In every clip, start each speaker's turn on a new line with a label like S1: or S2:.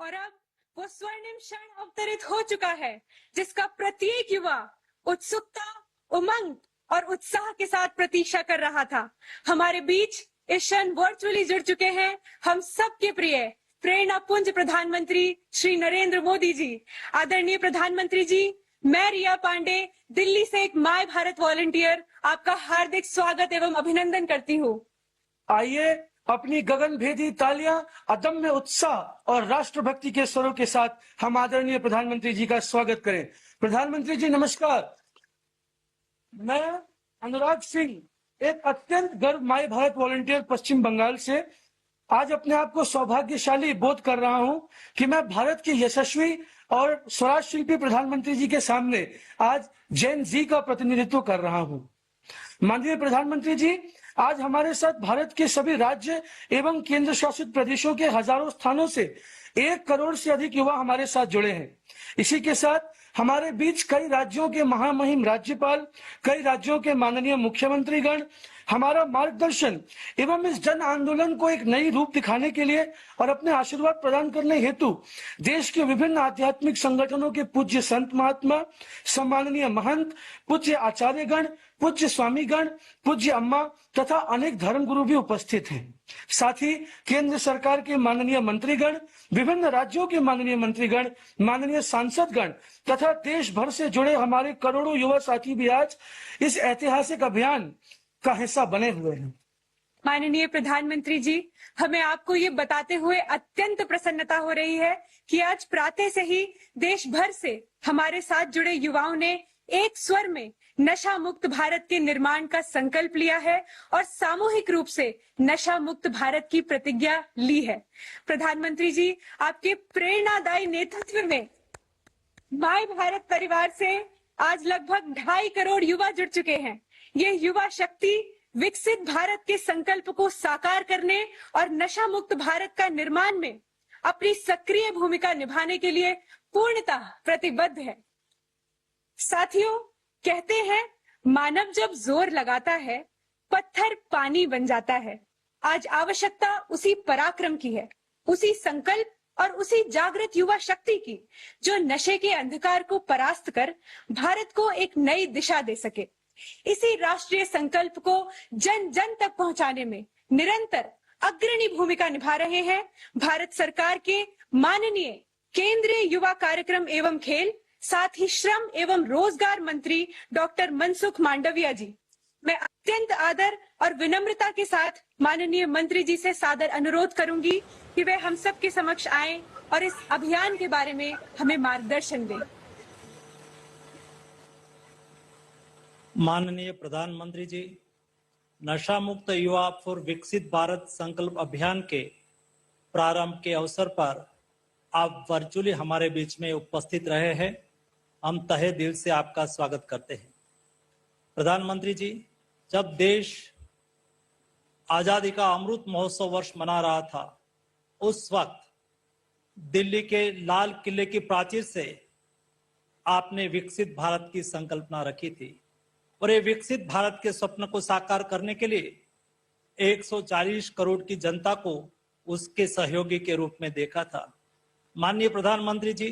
S1: और अब वो स्वर्णिम क्षण अवतरित हो चुका है, जिसका प्रत्येक युवा उत्सुकता, उमंग और उत्साह के साथ प्रतीक्षा कर रहा था। हमारे बीच इस क्षण वर्चुअली जुड़ चुके हैं हम सबके प्रिय प्रेरणा पुंज प्रधानमंत्री श्री नरेंद्र मोदी जी। आदरणीय प्रधानमंत्री जी, मैं रिया पांडे, दिल्ली से एक माय भारत वॉलंटियर, आपका हार्दिक स्वागत एवं अभिनंदन करती हूँ।
S2: आइए अपनी गगनभेदी तालियां, अदम्य उत्साह और राष्ट्रभक्ति के स्वरों के साथ हम आदरणीय प्रधानमंत्री जी का स्वागत करें। प्रधानमंत्री जी नमस्कार। मैं अनुराग सिंह, एक अत्यंत गर्व माय भारत वॉलंटियर पश्चिम बंगाल से आज अपने आप को सौभाग्यशाली बोध कर रहा हूं कि मैं भारत के यशस्वी और स्वराज शिल्पी प्रधानमंत्री जी के सामने आज जेन जी का प्रतिनिधित्व कर रहा हूं। माननीय प्रधानमंत्री जी, आज हमारे साथ भारत के सभी राज्य एवं केंद्र शासित प्रदेशों के हजारों स्थानों से 1 करोड़ से अधिक युवा हमारे साथ जुड़े हैं। इसी के साथ हमारे बीच कई राज्यों के महामहिम राज्यपाल, कई राज्यों के माननीय मुख्यमंत्रीगण हमारा मार्गदर्शन एवं इस जन आंदोलन को एक नई रूप दिखाने के लिए और अपने आशीर्वाद प्रदान करने हेतु देश के विभिन्न आध्यात्मिक संगठनों के पूज्य संत महात्मा, सम्माननीय महंत, पूज्य आचार्यगण, पूज्य स्वामीगण, पूज्य अम्मा तथा अनेक धर्म गुरु भी उपस्थित हैं। साथ ही केंद्र सरकार के माननीय मंत्रीगण, विभिन्न राज्यों के माननीय मंत्रीगण, माननीय सांसदगण तथा देश भर से जुड़े हमारे करोड़ों युवा साथी भी आज इस ऐतिहासिक अभियान का हिस्सा बने हुए हैं।
S1: माननीय प्रधानमंत्री जी, हमें आपको ये बताते हुए अत्यंत प्रसन्नता हो रही है कि आज प्रातः से ही देश भर से हमारे साथ जुड़े युवाओं ने एक स्वर में नशा मुक्त भारत के निर्माण का संकल्प लिया है और सामूहिक रूप से नशा मुक्त भारत की प्रतिज्ञा ली है। प्रधानमंत्री जी, आपके प्रेरणादायी नेतृत्व में माय भारत परिवार से आज लगभग 2.5 करोड़ युवा जुड़ चुके हैं। ये युवा शक्ति विकसित भारत के संकल्प को साकार करने और नशा मुक्त भारत का निर्माण में अपनी सक्रिय भूमिका निभाने के लिए पूर्णतः प्रतिबद्ध है। साथियों, कहते हैं मानव जब जोर लगाता है पत्थर पानी बन जाता है। आज आवश्यकता उसी पराक्रम की है, उसी संकल्प और उसी जागृत युवा शक्ति की जो नशे के अंधकार को परास्त कर भारत को एक नई दिशा दे सके। इसी राष्ट्रीय संकल्प को जन जन तक पहुंचाने में निरंतर अग्रणी भूमिका निभा रहे हैं भारत सरकार के माननीय केंद्रीय युवा कार्यक्रम एवं खेल, साथ ही श्रम एवं रोजगार मंत्री डॉक्टर मनसुख मांडविया जी। मैं अत्यंत आदर और विनम्रता के साथ माननीय मंत्री जी से सादर अनुरोध करूंगी कि वे हम सब के समक्ष आएं और इस अभियान के बारे में हमें मार्गदर्शन दें।
S3: माननीय प्रधानमंत्री जी, नशा मुक्त युवा फॉर विकसित भारत संकल्प अभियान के प्रारंभ के अवसर पर आप वर्चुअली हमारे बीच में उपस्थित रहे हैं। हम तहे दिल से आपका स्वागत करते हैं। प्रधानमंत्री जी, जब देश आजादी का अमृत महोत्सव वर्ष मना रहा था, उस वक्त दिल्ली के लाल किले की प्राचीर से आपने विकसित भारत की संकल्पना रखी थी और ये विकसित भारत के स्वप्न को साकार करने के लिए 140 करोड़ की जनता को उसके सहयोगी के रूप में देखा था। माननीय प्रधानमंत्री जी,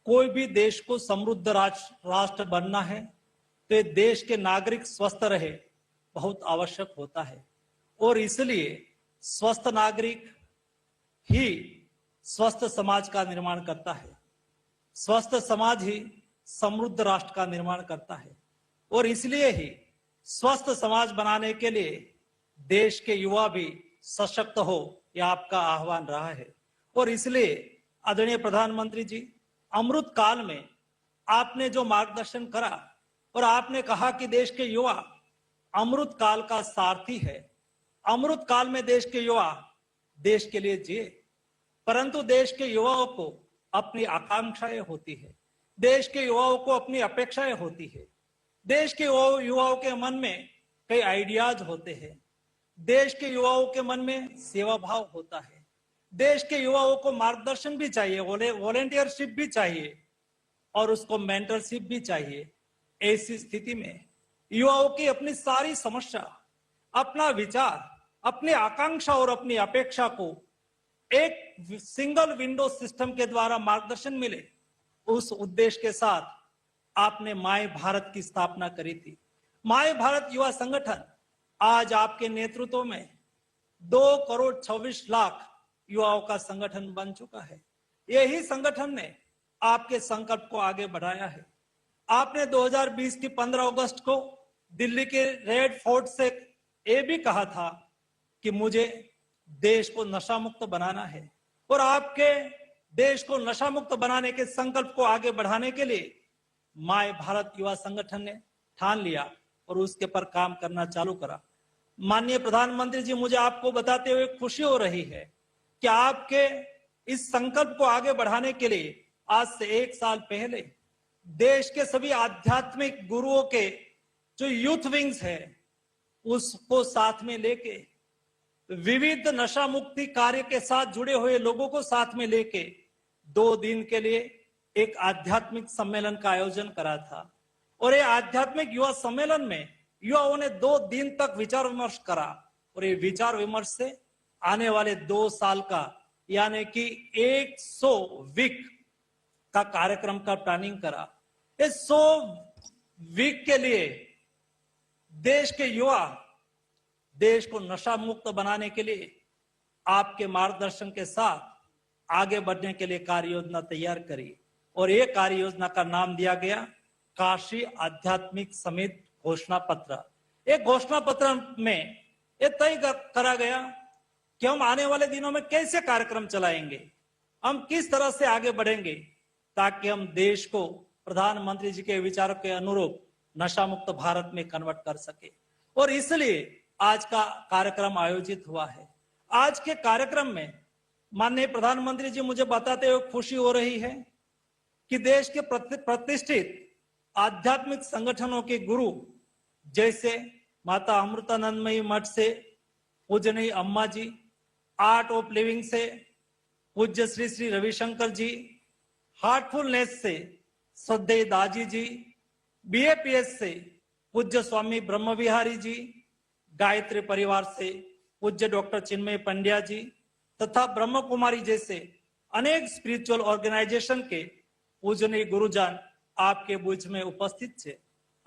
S3: कोई भी देश को समृद्ध राष्ट्र बनना है तो देश के नागरिक स्वस्थ रहे बहुत आवश्यक होता है और इसलिए स्वस्थ नागरिक ही स्वस्थ समाज का निर्माण करता है। स्वस्थ समाज ही समृद्ध राष्ट्र का निर्माण करता है और इसलिए ही स्वस्थ समाज बनाने के लिए देश के युवा भी सशक्त हो, यह आपका आह्वान रहा है। और इसलिए आदरणीय प्रधानमंत्री जी, अमृत काल में आपने जो मार्गदर्शन करा और आपने कहा कि देश के युवा अमृत काल का सारथी है। अमृत काल में देश के युवा देश के लिए जिए, परंतु देश के युवाओं को अपनी आकांक्षाएं होती है, देश के युवाओं को अपनी अपेक्षाएं होती है, देश के युवाओं के मन में कई आइडियाज होते हैं, देश के युवाओं के मन में सेवा भाव होता है, देश के युवाओं को मार्गदर्शन भी चाहिए, वॉलेंटियरशिप भी चाहिए और उसको मेंटरशिप भी चाहिए। ऐसी स्थिति में युवाओं की अपनी सारी समस्या, अपना विचार, अपनी आकांक्षा और अपनी अपेक्षा को एक सिंगल विंडो सिस्टम के द्वारा मार्गदर्शन मिले, उस उद्देश्य के साथ आपने माय भारत की स्थापना करी थी। माय भारत युवा संगठन आज आपके नेतृत्व में 2,26,00,000 युवाओं का संगठन बन चुका है। यही संगठन ने आपके संकल्प को आगे बढ़ाया है। आपने 2020 की 15 अगस्त को दिल्ली के रेड फोर्ट से ये भी कहा था कि मुझे देश को नशा मुक्त बनाना है, और आपके देश को नशा मुक्त बनाने के संकल्प को आगे बढ़ाने के लिए माय भारत युवा संगठन ने ठान लिया और उसके पर काम करना चालू करा। माननीय प्रधानमंत्री जी, मुझे आपको बताते हुए खुशी हो रही है कि आपके इस संकल्प को आगे बढ़ाने के लिए आज से 1 साल पहले देश के सभी आध्यात्मिक गुरुओं के जो यूथ विंग्स है उसको साथ में लेके, विविध नशा मुक्ति कार्य के साथ जुड़े हुए लोगों को साथ में लेके 2 दिन के लिए एक आध्यात्मिक सम्मेलन का आयोजन करा था। और ये आध्यात्मिक युवा सम्मेलन में युवाओं ने 2 दिन तक विचार विमर्श करा, और ये विचार विमर्श से आने वाले 2 साल का यानी कि 100 वीक का कार्यक्रम का प्लानिंग करा। इस 100 वीक के लिए देश के युवा देश को नशा मुक्त बनाने के लिए आपके मार्गदर्शन के साथ आगे बढ़ने के लिए कार्य योजना तैयार करी, और ये कार्य योजना का नाम दिया गया काशी आध्यात्मिक समिति घोषणा पत्र। एक घोषणा पत्र में ये तय करा गया कि हम आने वाले दिनों में कैसे कार्यक्रम चलाएंगे, हम किस तरह से आगे बढ़ेंगे ताकि हम देश को प्रधानमंत्री जी के विचारों के अनुरूप नशा मुक्त भारत में कन्वर्ट कर सके। और इसलिए आज का कार्यक्रम आयोजित हुआ है। आज के कार्यक्रम में माननीय प्रधानमंत्री जी, मुझे बताते हुए खुशी हो रही है कि देश के प्रतिष्ठित आध्यात्मिक संगठनों के गुरु जैसे माता अमृतानंदमयी मठ से पूजनीय अम्मा जी, आर्ट ऑफ लिविंग से पूज्य श्री श्री रविशंकर जी, हार्टफुलनेस से श्रद्धेय दाजी जी, बीएपीएस से पूज्य स्वामी ब्रह्म विहारी जी, गायत्री परिवार से पूज्य डॉक्टर चिन्मय पंड्या जी तथा ब्रह्म कुमारी जैसे अनेक स्पिरिचुअल ऑर्गेनाइजेशन के पूजनीय गुरुजन आपके बीच में उपस्थित थे।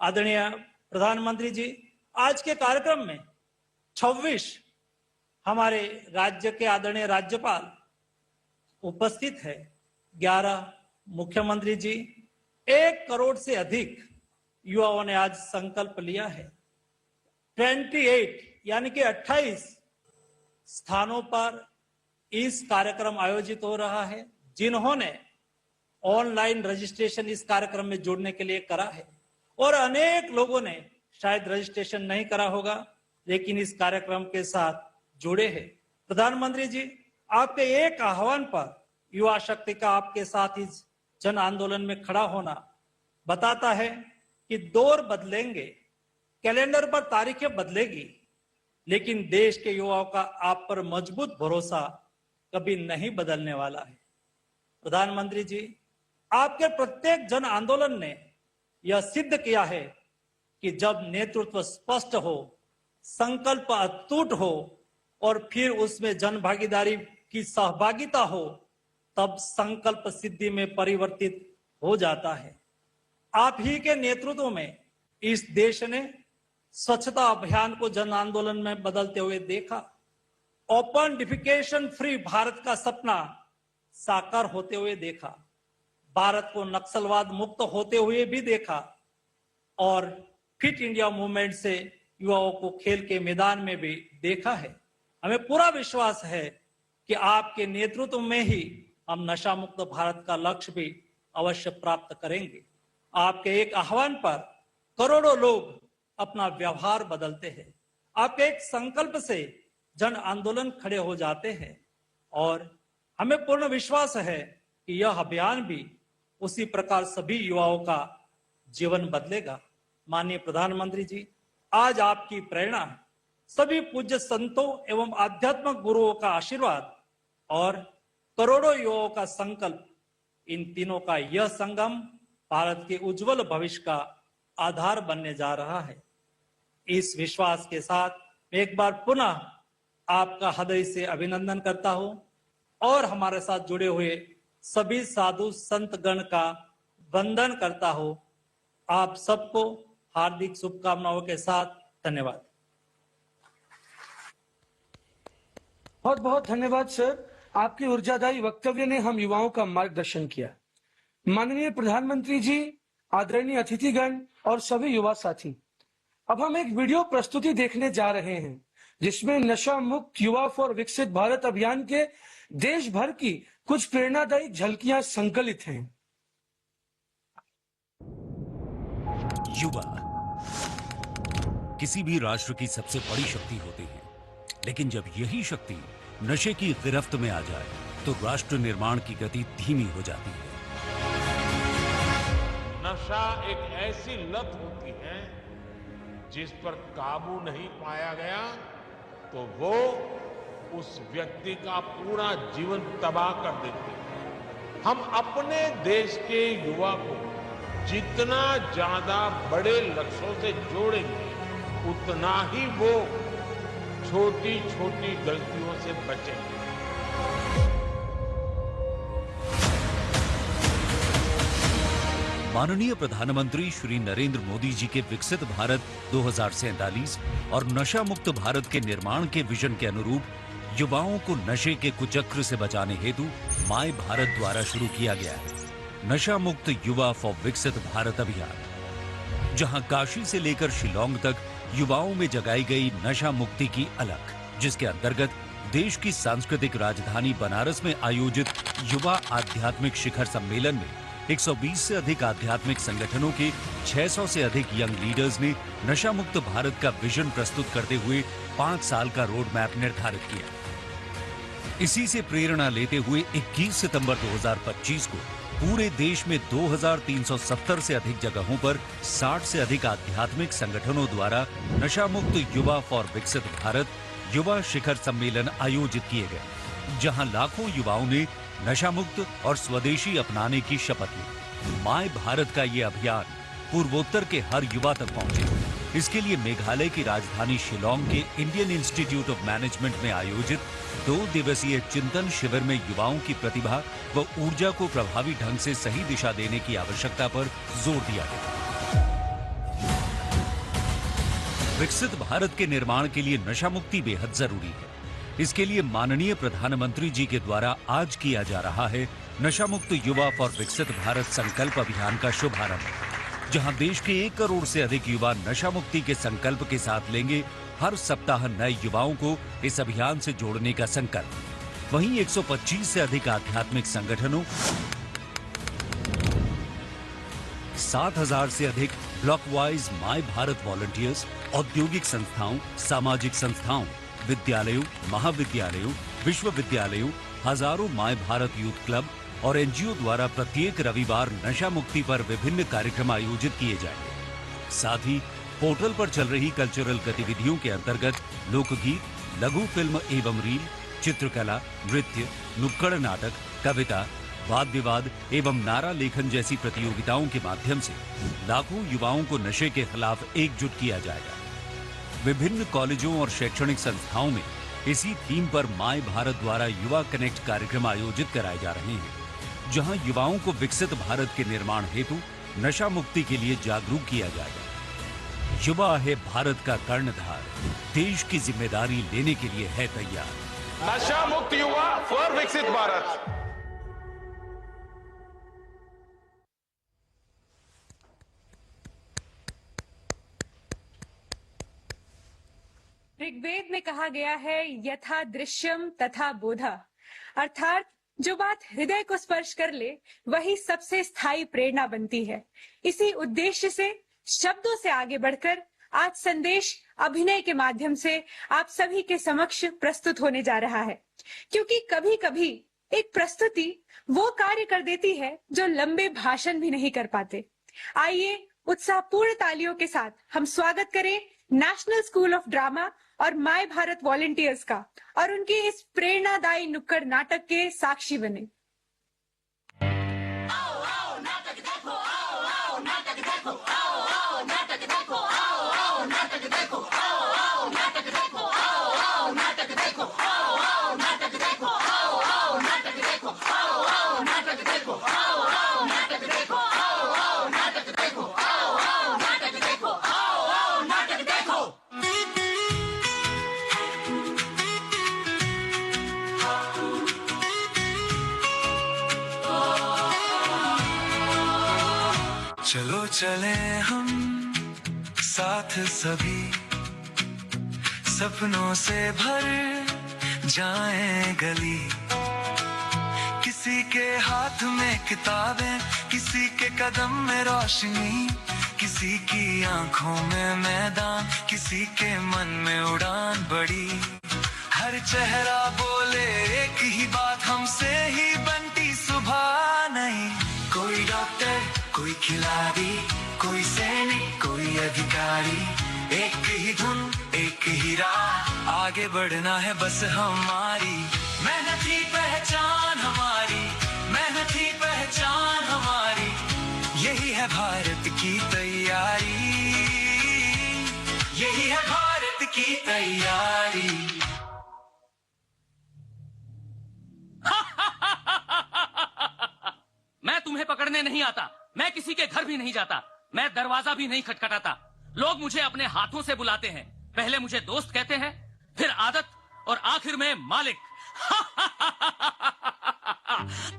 S3: आदरणीय प्रधानमंत्री जी, आज के कार्यक्रम में 26 हमारे राज्य के आदरणीय राज्यपाल उपस्थित है, 11 मुख्यमंत्री जी, 1 करोड़ से अधिक युवाओं ने आज संकल्प लिया है। 28 यानी कि 28 स्थानों पर इस कार्यक्रम आयोजित हो रहा है, जिन्होंने ऑनलाइन रजिस्ट्रेशन इस कार्यक्रम में जुड़ने के लिए करा है, और अनेक लोगों ने शायद रजिस्ट्रेशन नहीं करा होगा लेकिन इस कार्यक्रम के साथ जुड़े हैं। प्रधानमंत्री जी, आपके एक आह्वान पर युवा शक्ति का आपके साथ इस जन आंदोलन में खड़ा होना बताता है कि दौर बदलेंगे, कैलेंडर पर तारीखें बदलेगी, लेकिन देश के युवाओं का आप पर मजबूत भरोसा कभी नहीं बदलने वाला है। प्रधानमंत्री जी, आपके प्रत्येक जन आंदोलन ने यह सिद्ध किया है कि जब नेतृत्व स्पष्ट हो, संकल्प अटूट हो और फिर उसमें जन भागीदारी की सहभागिता हो, तब संकल्प सिद्धि में परिवर्तित हो जाता है। आप ही के नेतृत्व में इस देश ने स्वच्छता अभियान को जन आंदोलन में बदलते हुए देखा, ओपन डिफिकेशन फ्री भारत का सपना साकार होते हुए देखा, भारत को नक्सलवाद मुक्त होते हुए भी देखा, और फिट इंडिया मूवमेंट से युवाओं को खेल के मैदान में भी देखा है। हमें पूरा विश्वास है कि आपके नेतृत्व में ही हम नशा मुक्त भारत का लक्ष्य भी अवश्य प्राप्त करेंगे। आपके एक आह्वान पर करोड़ों लोग अपना व्यवहार बदलते हैं, आपके एक संकल्प से जन आंदोलन खड़े हो जाते हैं, और हमें पूर्ण विश्वास है कि यह अभियान भी उसी प्रकार सभी युवाओं का जीवन बदलेगा। माननीय प्रधानमंत्री जी, आज आपकी प्रेरणा, सभी पूज्य संतों एवं आध्यात्मिक गुरुओं का आशीर्वाद और करोड़ों युवाओं का संकल्प, इन तीनों का यह संगम भारत के उज्जवल भविष्य का आधार बनने जा रहा है। इस विश्वास के साथ मैं एक बार पुनः आपका हृदय से अभिनंदन करता हूं। और हमारे साथ जुड़े हुए सभी साधु संत गण का वंदन करता हूं। आप सबको हार्दिक शुभकामनाओं के साथ धन्यवाद।
S2: बहुत बहुत धन्यवाद सर। आपके ऊर्जादायी वक्तव्य ने हम युवाओं का मार्गदर्शन किया। माननीय प्रधानमंत्री जी, आदरणीय अतिथिगण और सभी युवा साथी, अब हम एक वीडियो प्रस्तुति देखने जा रहे हैं जिसमें नशा मुक्त युवा फॉर विकसित भारत अभियान के देश भर की कुछ प्रेरणादायी झलकियां संकलित हैं।
S4: युवा किसी भी राष्ट्र की सबसे बड़ी शक्ति होती है, लेकिन जब यही शक्ति नशे की गिरफ्त में आ जाए तो राष्ट्र निर्माण की गति धीमी हो जाती है।
S5: नशा एक ऐसी लत होती है जिस पर काबू नहीं पाया गया तो वो उस व्यक्ति का पूरा जीवन तबाह कर देती है। हम अपने देश के युवा को जितना ज्यादा बड़े लक्ष्यों से जोड़ेंगे उतना ही वो छोटी छोटी गलतियों से बचेंगे।
S4: माननीय प्रधानमंत्री श्री नरेंद्र मोदी जी के विकसित भारत 2047 और नशा मुक्त भारत के निर्माण के विजन के अनुरूप युवाओं को नशे के कुचक्र से बचाने हेतु माय भारत द्वारा शुरू किया गया है नशा मुक्त युवा फॉर विकसित भारत अभियान, जहां काशी से लेकर शिलांग तक युवाओं में जगाई गई नशा मुक्ति की अलख, जिसके अंतर्गत देश की सांस्कृतिक राजधानी बनारस में आयोजित युवा आध्यात्मिक शिखर सम्मेलन में 120 से अधिक आध्यात्मिक संगठनों के 600 से अधिक यंग लीडर्स ने नशा मुक्त भारत का विजन प्रस्तुत करते हुए 5 साल का रोड मैप निर्धारित किया। इसी से प्रेरणा लेते हुए 21 सितंबर 2025 को पूरे देश में 2370 से अधिक जगहों पर 60 से अधिक आध्यात्मिक संगठनों द्वारा नशा मुक्त युवा फॉर विकसित भारत युवा शिखर सम्मेलन आयोजित किए गए, जहां लाखों युवाओं ने नशा मुक्त और स्वदेशी अपनाने की शपथ ली। माय भारत का ये अभियान पूर्वोत्तर के हर युवा तक पहुंचे। इसके लिए मेघालय की राजधानी शिलांग के इंडियन इंस्टीट्यूट ऑफ मैनेजमेंट में आयोजित 2 दिवसीय चिंतन शिविर में युवाओं की प्रतिभा व ऊर्जा को प्रभावी ढंग से सही दिशा देने की आवश्यकता पर जोर दिया गया। विकसित भारत के निर्माण के लिए नशा मुक्ति बेहद जरूरी है। इसके लिए माननीय प्रधानमंत्री जी के द्वारा आज किया जा रहा है नशा मुक्त युवा फॉर विकसित भारत संकल्प अभियान का शुभारंभ, जहां देश के 1 करोड़ से अधिक युवा नशा मुक्ति के संकल्प के साथ लेंगे हर सप्ताह नए युवाओं को इस अभियान से जोड़ने का संकल्प। वहीं 125 से अधिक आध्यात्मिक संगठनों, 7000 से अधिक block wise my Bharat volunteers, औद्योगिक संस्थाओं, सामाजिक संस्थाओं, विद्यालयों, महाविद्यालयों, विश्वविद्यालयों, हजारों माय भारत यूथ क्लब और एनजीओ द्वारा प्रत्येक रविवार नशा मुक्ति पर विभिन्न कार्यक्रम आयोजित किए जाएंगे। साथ ही पोर्टल पर चल रही कल्चरल गतिविधियों के अंतर्गत लोकगीत, लघु फिल्म एवं रील, चित्रकला, नृत्य, नुक्कड़ नाटक, कविता, वाद विवाद एवं नारा लेखन जैसी प्रतियोगिताओं के माध्यम से लाखों युवाओं को नशे के खिलाफ एकजुट किया जाएगा। विभिन्न कॉलेजों और शैक्षणिक संस्थाओं में इसी थीम पर माय भारत द्वारा युवा कनेक्ट कार्यक्रम आयोजित कराए जा रहे हैं, जहां युवाओं को विकसित भारत के निर्माण हेतु नशा मुक्ति के लिए जागरूक किया जाएगा। युवा है भारत का कर्णधार, देश की जिम्मेदारी लेने के लिए है तैयार।
S5: नशा मुक्त युवा फॉर विकसित भारत।
S1: ऋग्वेद में कहा गया है यथा दृश्यम तथा बोधा, अर्थात जो बात हृदय को स्पर्श कर ले वही सबसे स्थायी प्रेरणा बनती है। इसी उद्देश्य से शब्दों से आगे बढ़कर आज संदेश अभिनय के माध्यम से आप सभी के समक्ष प्रस्तुत होने जा रहा है, क्योंकि कभी कभी एक प्रस्तुति वो कार्य कर देती है जो लंबे भाषण भी नहीं कर पाते। आइए उत्साहपूर्ण तालियों के साथ हम स्वागत करें नेशनल स्कूल ऑफ ड्रामा और माय भारत वॉलंटियर्स का और उनके इस प्रेरणादायी नुक्कड़ नाटक के साक्षी बने।
S6: चलो चले हम साथ सभी, सपनों से भर जाएं गली। किसी के हाथ में किताबें, किसी के कदम में रोशनी, किसी की आंखों में मैदान, किसी के मन में उड़ान बड़ी। हर चेहरा बोले एक ही बात, हमसे ही बनती सुबह नहीं। कोई डॉक्टर, कोई खिलाड़ी, कोई सैनिक, कोई अधिकारी, एक ही धुन एक ही राह, आगे बढ़ना है बस हमारी। मेहनत ही पहचान हमारी, मेहनत ही पहचान हमारी, यही है भारत की तैयारी, यही है भारत की तैयारी।
S7: मैं तुम्हें पकड़ने नहीं आता, मैं किसी के घर भी नहीं जाता, मैं दरवाजा भी नहीं खटखटाता। लोग मुझे अपने हाथों से बुलाते हैं, पहले मुझे दोस्त कहते हैं, फिर आदत और आखिर में मालिक।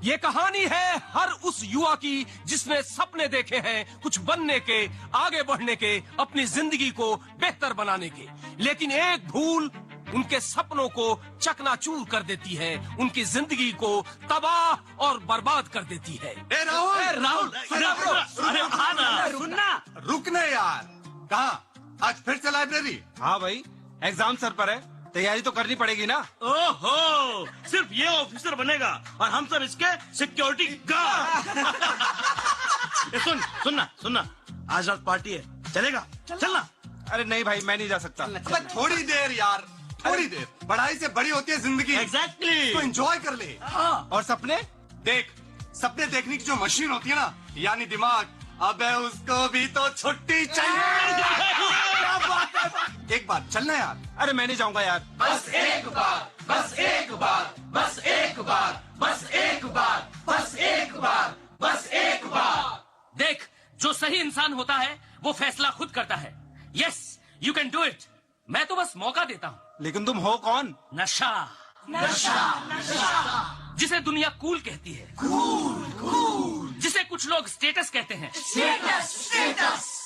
S8: ये कहानी है हर उस युवा की जिसने सपने देखे हैं कुछ बनने के, आगे बढ़ने के, अपनी जिंदगी को बेहतर बनाने के, लेकिन एक भूल उनके सपनों को चकनाचूर कर देती है, उनकी जिंदगी को तबाह और बर्बाद कर देती है।
S9: राहुल
S7: अरे
S9: सुनना, रुकने यार। कहाँ? आज फिर से लाइब्रेरी?
S8: हाँ भाई, एग्जाम सर पर है, तैयारी तो करनी पड़ेगी ना।
S7: ओहो, सिर्फ ये ऑफिसर बनेगा और हम सब इसके सिक्योरिटी गार्ड। सुनना, आज रात पार्टी है, चलेगा? चलना।
S8: अरे नहीं भाई, मैं नहीं जा सकता।
S9: अबे थोड़ी देर यार, थोड़ी देर। पढ़ाई से बड़ी होती है जिंदगी।
S7: एग्जैक्टली।
S9: तो एंजॉय कर ले।
S8: और सपने?
S9: देख, सपने देखने की जो मशीन होती है ना, यानी दिमाग, अबे उसको भी तो छुट्टी चाहिए। एक बार चलना यार।
S8: अरे मैं नहीं जाऊंगा यार।
S6: बस एक बार, बस एक बार, बस एक बार, बस एक बार, बस एक बार, बस एक बार।
S7: देख, जो सही इंसान होता है वो फैसला खुद करता है। Yes, you can do it. मैं तो बस मौका देता हूँ।
S8: लेकिन तुम हो कौन?
S7: नशा, जिसे दुनिया कूल कहती है, जिसे कुछ लोग स्टेटस कहते हैं,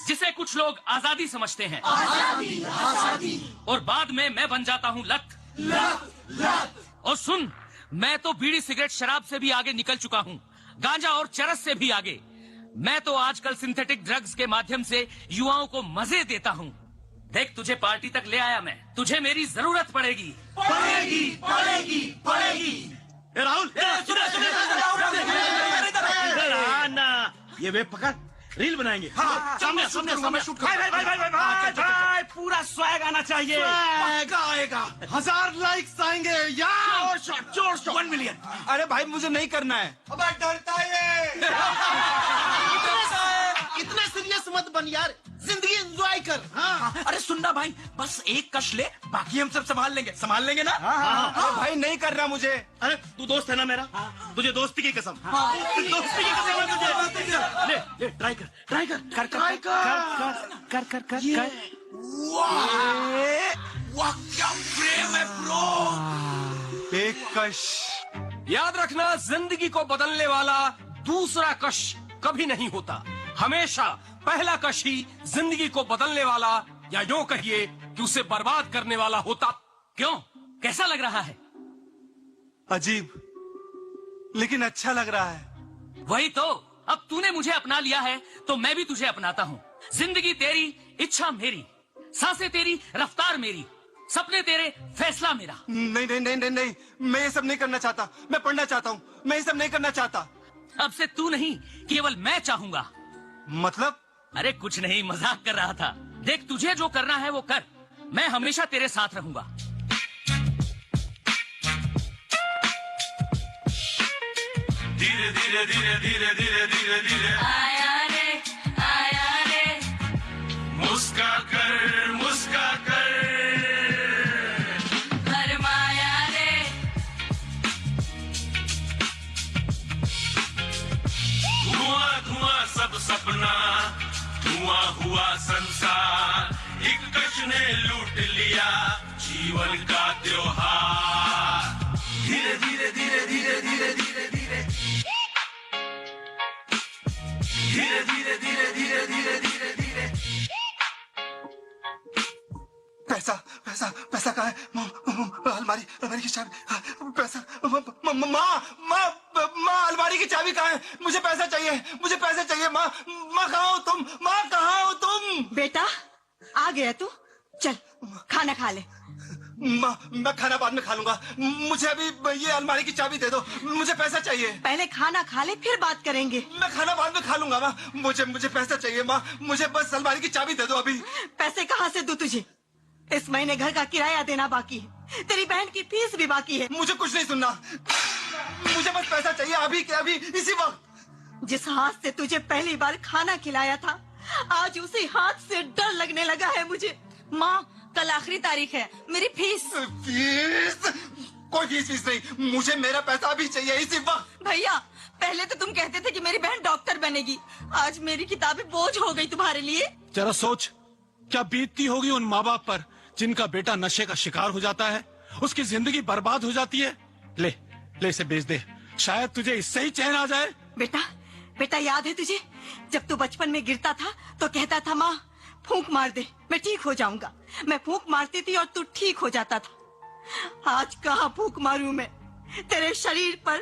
S7: जिसे कुछ लोग आजादी समझते हैं, और बाद में मैं बन जाता हूँ लत। और सुन, मैं तो बीड़ी सिगरेट शराब से भी आगे निकल चुका हूँ, गांजा और चरस से भी आगे। मैं तो आजकल सिंथेटिक ड्रग्स के माध्यम से युवाओं को मजे देता हूँ। देख, तुझे पार्टी तक ले आया मैं, तुझे मेरी जरूरत पड़ेगी।
S10: राहुल, ना, ये वेब पकड़, रील बनाएंगे। सामने शूट
S8: भाई, पूरा स्वैग आना चाहिए।
S9: आएगा, 1000 लाइक्स आएंगे यार।
S10: जोर 1 मिलियन।
S8: अरे भाई, मुझे नहीं करना है।
S9: अबे डरता है।
S10: इतना सीरियस मत बन यार, जिंदगी एंजॉय कर। हाँ।
S7: अरे सुनना भाई, बस एक कश ले, बाकी हम सब संभाल लेंगे ना।
S8: अरे भाई, नहीं करना मुझे।
S10: अरे तू दोस्त है ना मेरा, तुझे दोस्ती की कसम। दोस्ती की कसम है तुझे। ले, ट्राई कर।
S8: वाह, क्या प्रेम है ब्रो। एक कश। याद रखना, जिंदगी को बदलने वाला दूसरा कश कभी नहीं होता। हमेशा पहला कश ही जिंदगी को बदलने वाला, या यूं कहिए कि उसे बर्बाद करने वाला होता।
S7: क्यों, कैसा लग रहा है?
S8: अजीब, लेकिन अच्छा लग रहा है।
S7: वही तो, अब तूने मुझे अपना लिया है तो मैं भी तुझे अपनाता हूँ। जिंदगी तेरी, इच्छा मेरी, सांसें तेरी, रफ्तार मेरी, सपने तेरे, फैसला मेरा।
S8: नहीं, मैं ये सब नहीं करना चाहता। मैं पढ़ना चाहता हूँ, मैं ये सब नहीं करना चाहता।
S7: अब से तू नहीं, केवल मैं चाहूंगा।
S8: मतलब?
S7: अरे कुछ नहीं, मजाक कर रहा था। देख, तुझे जो करना है वो कर, मैं हमेशा तेरे साथ रहूंगा।
S6: धीरे धीरे धीरे धीरे धीरे धीरे धीरे
S11: आया रे
S6: मुस्का कर
S11: भरमाया रे
S6: नया जीवन का त्योहार। धीरे धीरे धीरे धीरे धीरे धीरे धीरे धीरे धीरे धीरे धीरे धीरे धीरे धीरे। पैसा पैसा पैसा कहाँ है? अलमारी अलमारी की चाबी। पैसा माँ अलमारी की चाबी कहाँ है? मुझे पैसा चाहिए, मुझे पैसा चाहिए। माँ माँ कहाँ हो तुम? माँ कहाँ हो तुम?
S12: बेटा आ गया तू, चल खाना खा ले।
S9: माँ मैं खाना बाद में खा लूंगा, मुझे अभी ये अलमारी की चाबी दे दो, मुझे पैसा चाहिए।
S12: पहले खाना खा ले फिर बात करेंगे।
S9: मैं खाना बाद में खा लूंगा माँ, मुझे पैसा चाहिए माँ, मुझे बस अलमारी की चाबी दे दो अभी।
S12: पैसे कहाँ से दूं तुझे? इस महीने घर का किराया देना बाकी है, तेरी बहन की फीस भी बाकी है।
S9: मुझे कुछ नहीं सुनना, मुझे बस पैसा चाहिए अभी के अभी, इसी वक्त।
S12: जिस हाथ से तुझे पहली बार खाना खिलाया था, आज उसी हाथ से डर लगने लगा है मुझे।
S11: माँ कल आखिरी तारीख है, मेरी फीस।
S9: फीस? कोई फीस नहीं, मुझे मेरा पैसा अभी चाहिए इसी वक्त।
S12: भैया पहले तो तुम कहते थे कि मेरी बहन डॉक्टर बनेगी, आज मेरी किताबें बोझ हो गई तुम्हारे लिए।
S8: जरा सोच क्या बीतती होगी उन माँ बाप पर जिनका बेटा नशे का शिकार हो जाता है, उसकी जिंदगी बर्बाद हो जाती है। ले ले इसे बेच दे, शायद तुझे इससे ही चैन आ जाए।
S12: बेटा बेटा याद है तुझे जब तू बचपन में गिरता था तो कहता था माँ फूंक मार दे मैं ठीक हो जाऊंगा। मैं फूंक मारती थी और तू ठीक हो जाता था। आज कहाँ फूंक मारूं मैं? तेरे शरीर पर,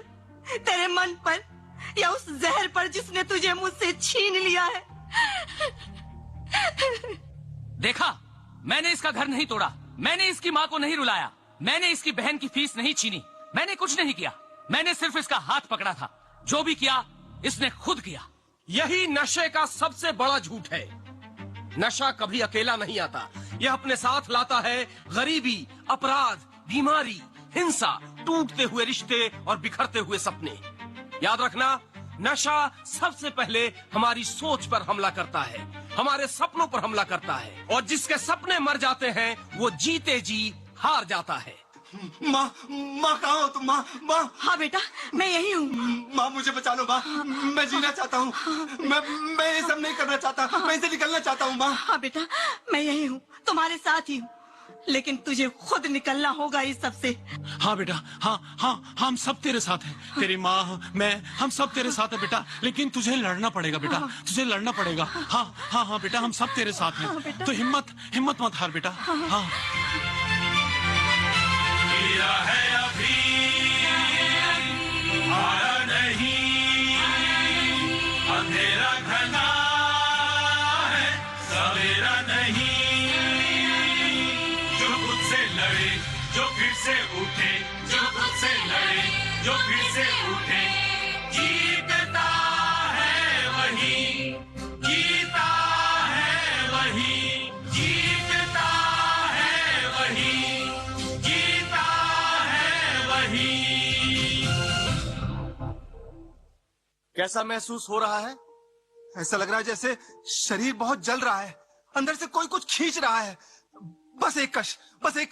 S12: तेरे मन पर, या उस जहर पर जिसने तुझे मुझसे छीन लिया है।
S7: देखा, मैंने इसका घर नहीं तोड़ा, मैंने इसकी माँ को नहीं रुलाया, मैंने इसकी बहन की फीस नहीं छीनी, मैंने कुछ नहीं किया, मैंने सिर्फ इसका हाथ पकड़ा था। जो भी किया इसने खुद किया।
S8: यही नशे का सबसे बड़ा झूठ है। नशा कभी अकेला नहीं आता, यह अपने साथ लाता है गरीबी, अपराध, बीमारी, हिंसा, टूटते हुए रिश्ते और बिखरते हुए सपने। याद रखना, नशा सबसे पहले हमारी सोच पर हमला करता है, हमारे सपनों पर हमला करता है, और जिसके सपने मर जाते हैं वो जीते जी हार जाता है।
S9: माँ माँ कहाँ हो तुम? माँ माँ।
S12: हाँ बेटा मैं यही हूँ।
S9: माँ मुझे बचा लो माँ, मैं जीना चाहता हूँ, मैं ये सब नहीं करना चाहता, मैं इसे निकलना चाहता हूँ माँ।
S12: हाँ बेटा मैं यही हूँ, तुम्हारे साथ ही हूँ, लेकिन तुझे खुद निकलना होगा इस सब से।
S8: हाँ बेटा, हाँ हाँ हम सब तेरे साथ हैं, तेरी माँ, मैं, हम सब तेरे साथ हैं बेटा, लेकिन तुझे लड़ना पड़ेगा बेटा, तुझे लड़ना पड़ेगा। हाँ हाँ हाँ बेटा हम सब तेरे साथ हैं, तो हिम्मत मत हार बेटा। हाँ
S6: किया है अभी हारा नहीं, अंधेरा घना है सवेरा नहीं। जो खुद से लड़े, जो फिर से उठे, जो खुद से लड़े, जो फिर से उठे, जीतता है वही, जीता है वही, जीतता है वही, जीता है वही।
S9: कैसा महसूस हो रहा है? ऐसा लग रहा है जैसे शरीर बहुत जल रहा है, अंदर से कोई कुछ खींच रहा है। बस एक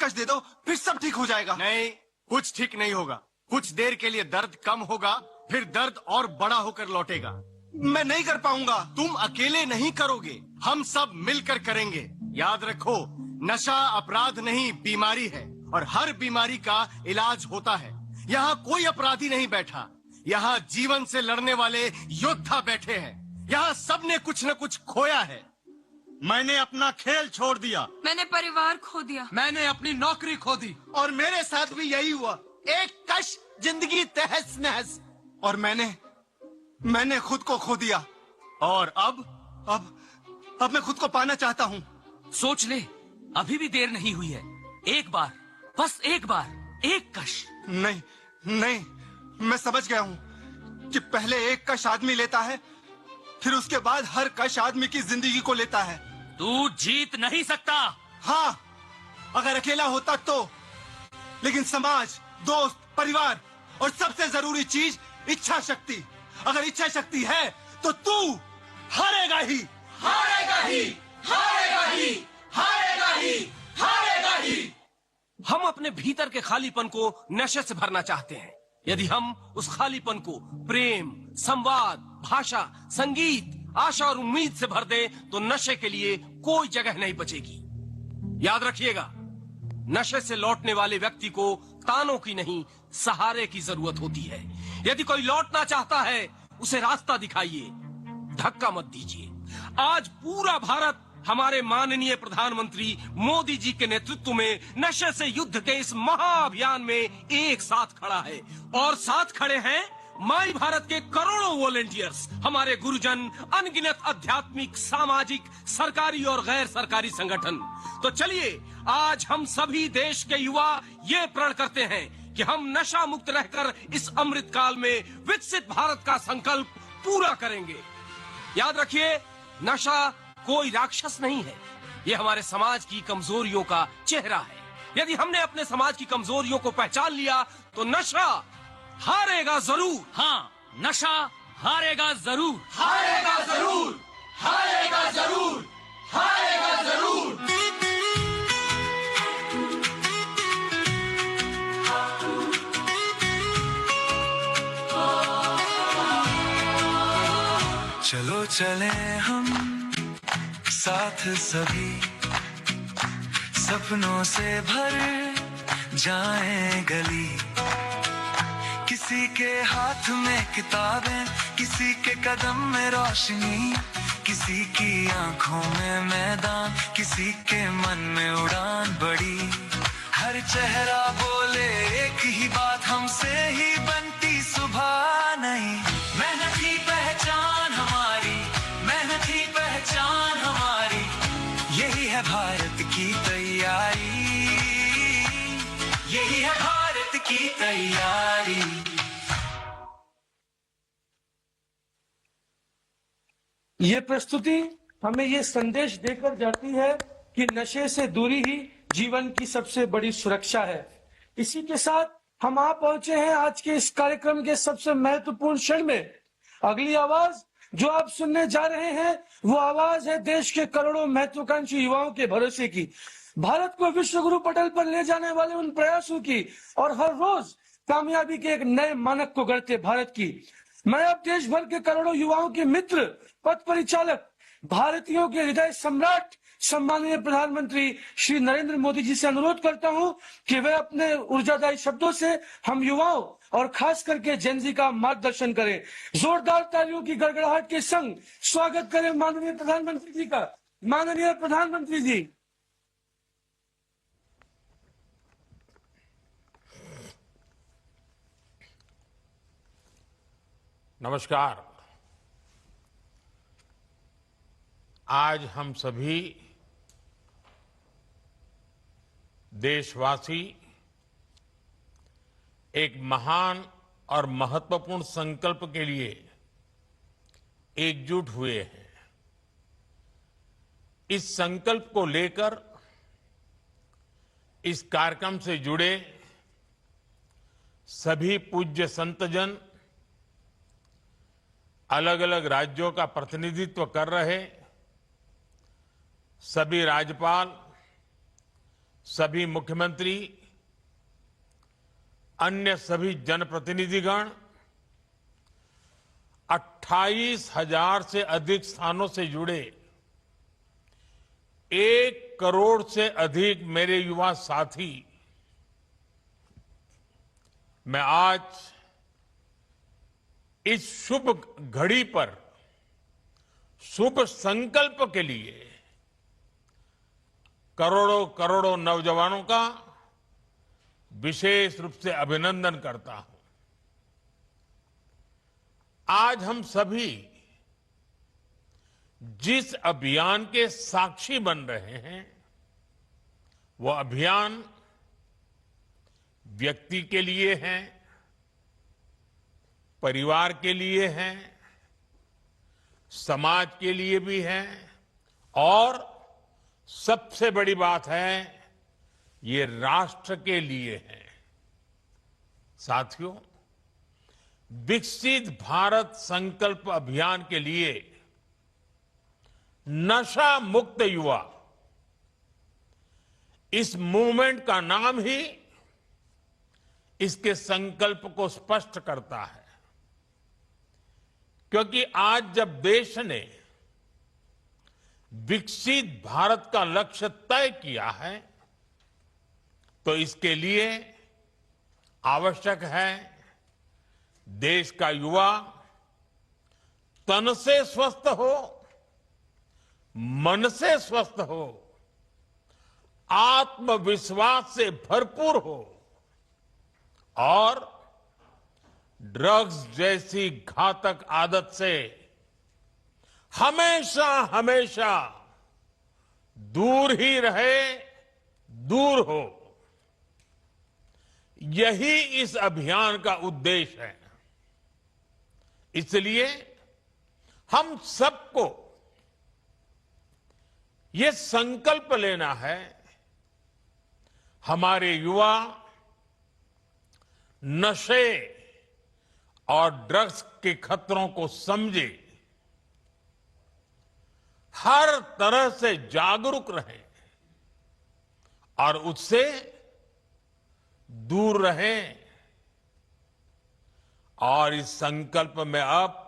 S9: कश दे दो, फिर सब ठीक हो जाएगा।
S10: नहीं, कुछ ठीक नहीं होगा। कुछ देर के लिए दर्द कम होगा, फिर दर्द और बड़ा होकर लौटेगा।
S9: मैं नहीं कर पाऊंगा।
S10: तुम अकेले नहीं करोगे, हम सब मिलकर करेंगे। याद रखो, नशा अपराध नहीं बीमारी है, और हर बीमारी का इलाज होता है। यहाँ कोई अपराधी नहीं बैठा, यहाँ जीवन से लड़ने वाले योद्धा बैठे हैं। यहाँ सबने कुछ न कुछ खोया है।
S9: मैंने अपना खेल छोड़ दिया,
S11: मैंने परिवार खो दिया,
S8: मैंने अपनी नौकरी खो दी,
S9: और मेरे साथ भी यही हुआ। एक कश जिंदगी तहस नहस, और मैंने खुद को खो दिया।
S10: और
S9: अब मैं खुद को पाना चाहता हूँ।
S7: सोच ले, अभी भी देर नहीं हुई है। एक बार, बस एक बार, एक कश।
S9: नहीं, मैं समझ गया हूँ कि पहले एक कश आदमी लेता है, फिर उसके बाद हर कश आदमी की जिंदगी को लेता है।
S7: तू जीत नहीं सकता।
S9: हाँ, अगर अकेला होता तो, लेकिन समाज, दोस्त, परिवार और सबसे जरूरी चीज इच्छा शक्ति। अगर इच्छा शक्ति है तो तू हारेगा ही, हारेगा ही, हारेगा ही, हारेगा ही, हारेगा ही।
S8: हम अपने भीतर के खालीपन को नशे से भरना चाहते हैं। यदि हम उस खालीपन को प्रेम, संवाद, भाषा, संगीत, आशा और उम्मीद से भर दें तो नशे के लिए कोई जगह नहीं बचेगी। याद रखिएगा, नशे से लौटने वाले व्यक्ति को तानों की नहीं, सहारे की जरूरत होती है। यदि कोई लौटना चाहता है, उसे रास्ता दिखाइए, धक्का मत दीजिए। आज पूरा भारत हमारे माननीय प्रधानमंत्री मोदी जी के नेतृत्व में नशे से युद्ध के इस महाअभियान में एक साथ खड़ा है। और साथ खड़े हैं माई भारत के करोड़ों वॉलेंटियर्स, हमारे गुरुजन, अनगिनत आध्यात्मिक, सामाजिक, सरकारी और गैर सरकारी संगठन। तो चलिए आज हम सभी देश के युवा ये प्रण करते हैं कि हम नशा मुक्त रहकर इस अमृत काल में विकसित भारत का संकल्प पूरा करेंगे। याद रखिए, नशा कोई राक्षस नहीं है, ये हमारे समाज की कमजोरियों का चेहरा है। यदि हमने अपने समाज की कमजोरियों को पहचान लिया तो नशा हारेगा जरूर।
S7: हाँ, नशा हारेगा जरूर,
S6: हारेगा जरूर, हारेगा जरूर, हारेगा जरूर। चलो चले हम साथ सभी, सपनों से भर जाएं गली। किसी के हाथ में किताबें, किसी के कदम में रोशनी, किसी की आंखों में मैदान, किसी के मन में उड़ान बड़ी। हर चेहरा बोले एक ही बात, हमसे ही बनती सुबह नहीं। मेहनत ही पहचान हमारी, मेहनत ही पहचान हमारी, यही है भारत की तैयारी, यही है भारत की तैयारी।
S2: ये प्रस्तुति हमें ये संदेश देकर जाती है कि नशे से दूरी ही जीवन की सबसे बड़ी सुरक्षा है। इसी के साथ हम आ पहुंचे हैं आज के इस कार्यक्रम के सबसे महत्वपूर्ण क्षण में। अगली आवाज जो आप सुनने जा रहे हैं वो आवाज है देश के करोड़ों महत्वाकांक्षी युवाओं के भरोसे की, भारत को विश्व गुरु पटल पर ले जाने वाले उन प्रयासों की और हर रोज कामयाबी के एक नए मानक को गढ़ते भारत की। मैं अब देश भर के करोड़ों युवाओं के मित्र, पथ परिचालक, भारतीयों के हृदय सम्राट सम्माननीय प्रधानमंत्री श्री नरेंद्र मोदी जी से अनुरोध करता हूं कि वे अपने ऊर्जादायी शब्दों से हम युवाओं और खास करके जेनजी का मार्गदर्शन करें। जोरदार तालियों की गड़गड़ाहट के संग स्वागत करें माननीय प्रधानमंत्री जी का। माननीय प्रधानमंत्री जी।
S5: नमस्कार। आज हम सभी देशवासी एक महान और महत्वपूर्ण संकल्प के लिए एकजुट हुए हैं। इस संकल्प को लेकर इस कार्यक्रम से जुड़े सभी पूज्य संतजन, अलग अलग राज्यों का प्रतिनिधित्व कर रहे सभी राज्यपाल, सभी मुख्यमंत्री, अन्य सभी जनप्रतिनिधिगण, 28,000 से अधिक स्थानों से जुड़े 1 करोड़ से अधिक मेरे युवा साथी, मैं आज इस शुभ घड़ी पर शुभ संकल्प के लिए करोड़ों करोड़ों नौजवानों का विशेष रूप से अभिनंदन करता हूं। आज हम सभी जिस अभियान के साक्षी बन रहे हैं वो अभियान व्यक्ति के लिए है, परिवार के लिए है, समाज के लिए भी है और सबसे बड़ी बात है ये राष्ट्र के लिए है। साथियों, विकसित भारत संकल्प अभियान के लिए नशा मुक्त युवा, इस मूवमेंट का नाम ही इसके संकल्प को स्पष्ट करता है। क्योंकि आज जब देश ने विकसित भारत का लक्ष्य तय किया है तो इसके लिए आवश्यक है देश का युवा तन से स्वस्थ हो, मन से स्वस्थ हो, आत्मविश्वास से भरपूर हो और ड्रग्स जैसी घातक आदत से हमेशा हमेशा दूर ही रहे, दूर हो। यही इस अभियान का उद्देश्य है। इसलिए हम सबको ये संकल्प लेना है, हमारे युवा नशे और ड्रग्स के खतरों को समझे, हर तरह से जागरूक रहें और उससे दूर रहें। और इस संकल्प में अब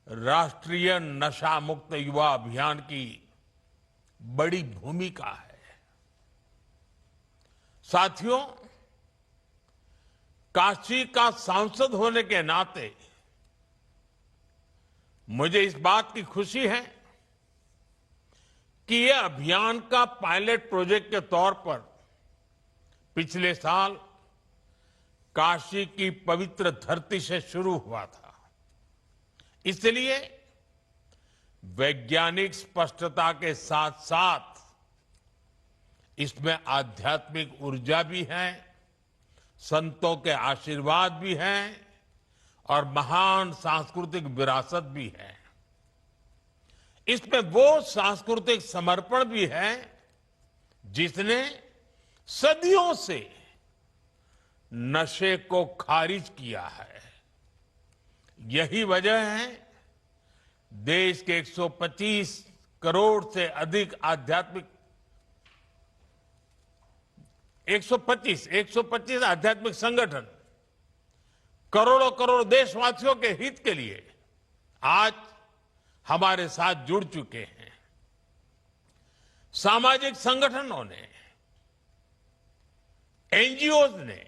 S5: राष्ट्रीय नशा मुक्त युवा अभियान की बड़ी भूमिका है। साथियों, काशी का सांसद होने के नाते मुझे इस बात की खुशी है कि यह अभियान का पायलट प्रोजेक्ट के तौर पर पिछले साल काशी की पवित्र धरती से शुरू हुआ था। इसलिए वैज्ञानिक स्पष्टता के साथ साथ इसमें आध्यात्मिक ऊर्जा भी है, संतों के आशीर्वाद भी हैं और महान सांस्कृतिक विरासत भी है। इसमें वो सांस्कृतिक समर्पण भी है जिसने सदियों से नशे को खारिज किया है। यही वजह है देश के 125 करोड़ से अधिक आध्यात्मिक 125 आध्यात्मिक संगठन करोड़ों करोड़ देशवासियों के हित के लिए आज हमारे साथ जुड़ चुके हैं। सामाजिक संगठनों ने, एनजीओ ने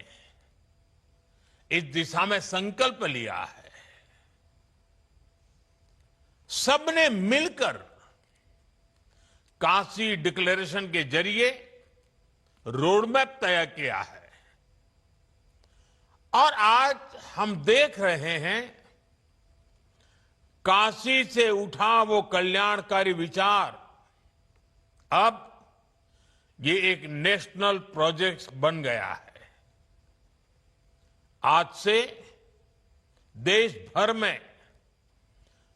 S5: इस दिशा में संकल्प लिया है। सबने मिलकर काशी डिक्लेरेशन के जरिए रोडमैप तय किया है और आज हम देख रहे हैं काशी से उठा वो कल्याणकारी विचार अब ये एक नेशनल प्रोजेक्ट बन गया है। आज से देश भर में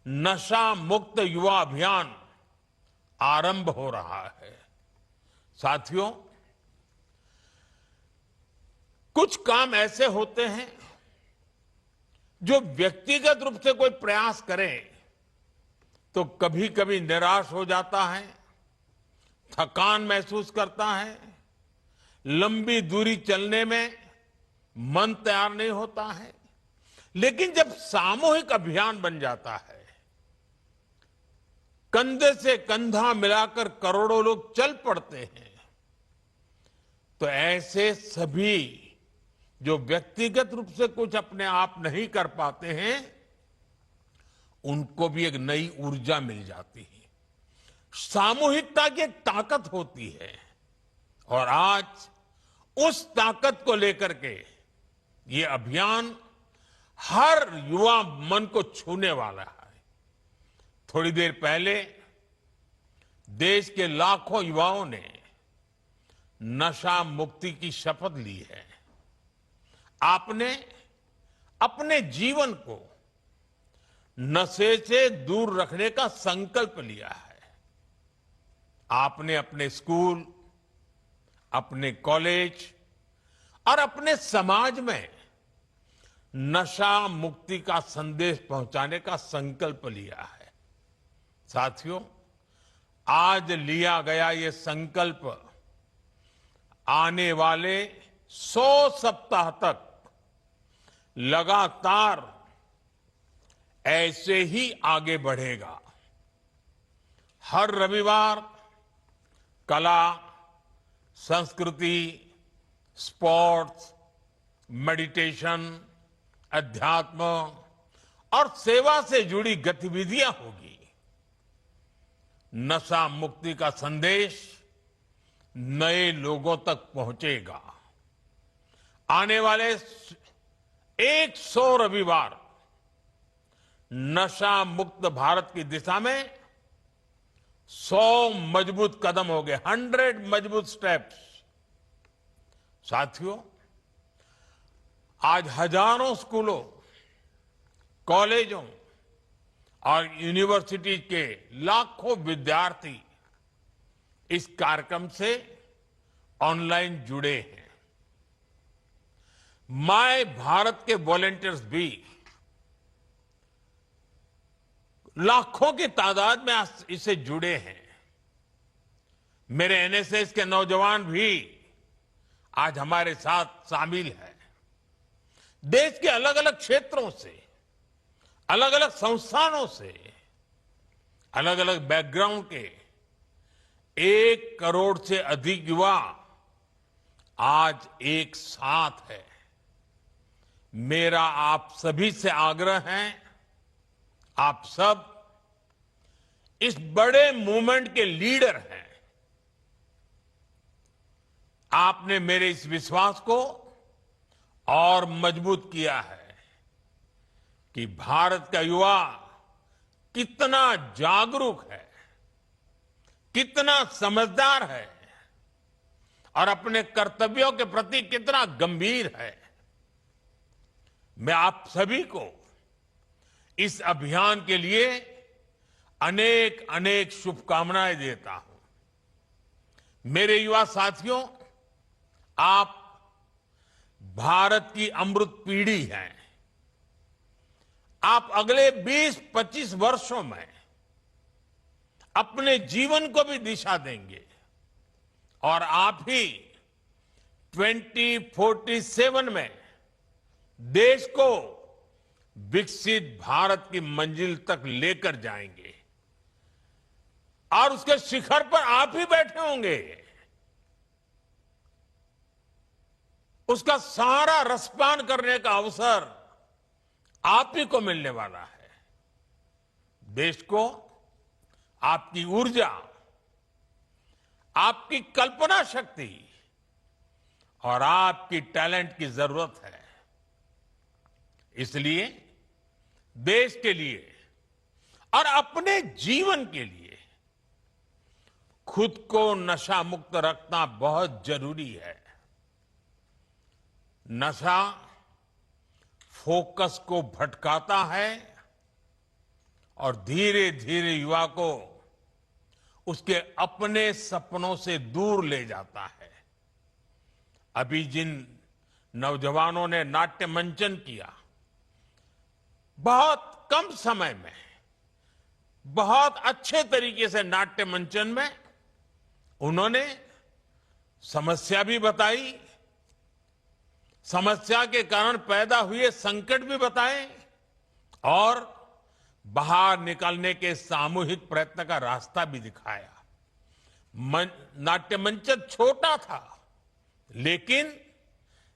S5: नशा मुक्त युवा अभियान आरंभ हो रहा है। साथियों, कुछ काम ऐसे होते हैं जो व्यक्तिगत रूप से कोई प्रयास करे तो कभी कभी निराश हो जाता है, थकान महसूस करता है, लंबी दूरी चलने में मन तैयार नहीं होता है। लेकिन जब सामूहिक अभियान बन जाता है, कंधे से कंधा मिलाकर करोड़ों लोग चल पड़ते हैं, तो ऐसे सभी जो व्यक्तिगत रूप से कुछ अपने आप नहीं कर पाते हैं, उनको भी एक नई ऊर्जा मिल जाती है। सामूहिकता की एक ताकत होती है और आज उस ताकत को लेकर के ये अभियान हर युवा मन को छूने वाला है। थोड़ी देर पहले देश के लाखों युवाओं ने नशा मुक्ति की शपथ ली है। आपने अपने जीवन को नशे से दूर रखने का संकल्प लिया है। आपने अपने स्कूल, अपने कॉलेज और अपने समाज में नशा मुक्ति का संदेश पहुंचाने का संकल्प लिया है। साथियों, आज लिया गया ये संकल्प आने वाले 100 सप्ताह तक लगातार ऐसे ही आगे बढ़ेगा। हर रविवार कला, संस्कृति, स्पोर्ट्स, मेडिटेशन, अध्यात्म और सेवा से जुड़ी गतिविधियां होगी। नशा मुक्ति का संदेश नए लोगों तक पहुंचेगा। आने वाले 100 रविवार नशा मुक्त भारत की दिशा में 100 मजबूत कदम हो गए, 100 मजबूत स्टेप्स। साथियों, आज हजारों स्कूलों, कॉलेजों और यूनिवर्सिटी के लाखों विद्यार्थी इस कार्यक्रम से ऑनलाइन जुड़े हैं। माय भारत के वॉलंटियर्स भी लाखों की तादाद में इससे जुड़े हैं। मेरे एनएसएस के नौजवान भी आज हमारे साथ शामिल हैं। देश के अलग अलग क्षेत्रों से, अलग अलग संस्थानों से, अलग अलग बैकग्राउंड के 1 करोड़ से अधिक युवा आज एक साथ है। मेरा आप सभी से आग्रह है, आप सब इस बड़े मूवमेंट के लीडर हैं। आपने मेरे इस विश्वास को और मजबूत किया है कि भारत का युवा कितना जागरूक है, कितना समझदार है और अपने कर्तव्यों के प्रति कितना गंभीर है। मैं आप सभी को इस अभियान के लिए अनेक अनेक शुभकामनाएं देता हूं। मेरे युवा साथियों, आप भारत की अमृत पीढ़ी हैं। आप अगले 20-25 वर्षों में अपने जीवन को भी दिशा देंगे और आप ही 2047 में देश को विकसित भारत की मंजिल तक लेकर जाएंगे और उसके शिखर पर आप ही बैठे होंगे। उसका सारा रसपान करने का अवसर आप ही को मिलने वाला है। देश को आपकी ऊर्जा, आपकी कल्पना शक्ति और आपकी टैलेंट की जरूरत है। इसलिए देश के लिए और अपने जीवन के लिए खुद को नशा मुक्त रखना बहुत जरूरी है। नशा फोकस को भटकाता है और धीरे धीरे युवा को उसके अपने सपनों से दूर ले जाता है। अभी जिन नौजवानों ने नाट्य मंचन किया, बहुत कम समय में बहुत अच्छे तरीके से नाट्य मंचन में उन्होंने समस्या भी बताई, समस्या के कारण पैदा हुए संकट भी बताए और बाहर निकलने के सामूहिक प्रयत्न का रास्ता भी दिखाया। नाट्य मंचन छोटा था, लेकिन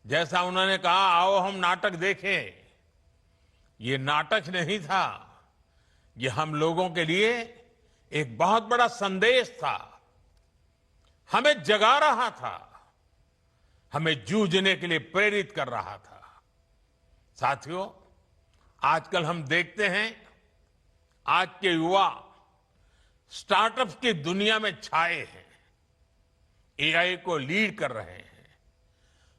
S5: जैसा उन्होंने कहा, आओ हम नाटक देखें, ये नाटक नहीं था, ये हम लोगों के लिए एक बहुत बड़ा संदेश था। हमें जगा रहा था, हमें जूझने के लिए प्रेरित कर रहा था। साथियों, आजकल हम देखते हैं आज के युवा स्टार्टअप्स की दुनिया में छाए हैं, एआई को लीड कर रहे हैं,